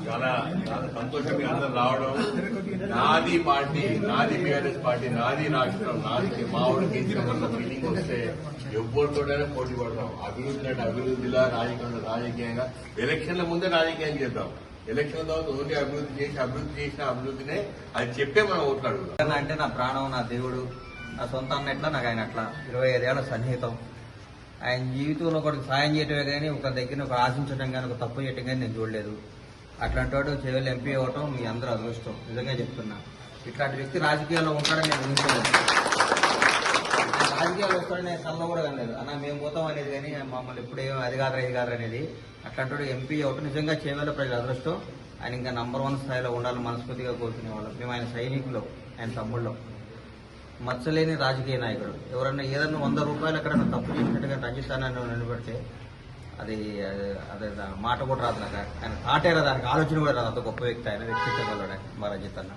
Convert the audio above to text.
చాలా చాలా సంతోషం మీ అందరూ రావడం. నాది పార్టీ, నాది బీఆర్ఎస్ పార్టీ, నాది రాష్ట్రం, నాది మా ఊరికి ఇచ్చిన ఫీలింగ్ వస్తే ఎవరితోటైనా పోటీ పడతాం. అభివృద్ధి అంటే అభివృద్ధిలా, రాజకీయంగా ఎలక్షన్ల ముందే రాజకీయం చేద్దాం. ఎలక్షన్ తర్వాత ఓన్లీ అభివృద్ధి చేసిన అభివృద్ధినే అది చెప్పే మనం ఓట్లాడుకుంటాం. అంటే నా ప్రాణం, నా దేవుడు, నా సొంత అన్నట్లా నాకు ఆయన అట్లా 25 ఏళ్ల సన్నిహితం. ఆయన జీవితంలో ఒకరికి సాయం చేయటమే కానీ ఒక దగ్గర ఒక ఆశించడం కానీ ఒక తప్పు చేయటం కానీ నేను చూడలేదు. అట్లాంటి వాడు చెవులు ఎంపీ అవ్వటం మీ అందరూ అదృష్టం. నిజంగా చెప్తున్నా, ఇట్లాంటి వ్యక్తి రాజకీయాల్లో ఉంటాడని నేను ఊహించలేదు. రాజకీయాలు వస్తాడని నేను కళ్ళలో కూడా కనలేదు. అన్న మేము పోతాం అనేది కానీ మమ్మల్ని ఎప్పుడేమో అది కాదు అనేది. అట్లాంటి వాడు ఎంపీ అవ్వటం నిజంగా చేవేళ ప్రజల అదృష్టం. ఆయన ఇంకా నంబర్ 1 స్థాయిలో ఉండాలని మనస్ఫూర్తిగా కోరుకునేవాళ్ళం. మేము ఆయన సైనికులు, ఆయన తమ్ముళ్ళం. మచ్చలేని రాజకీయ నాయకుడు. ఎవరన్నా ఏదన్నా 100 రూపాయలు ఎక్కడన్నా తప్పు చేసినట్టుగా రంజిస్తానని నిలబెడితే అది అదే మాట కూడా రాదు నాకు. ఆయన ఆటే రాదు, ఆయనకు ఆలోచన కూడా రాదు. అంత గొప్ప వ్యక్తి ఆయన, వ్యక్తిత్వం వల్ల మా రంజిత్ అన్న.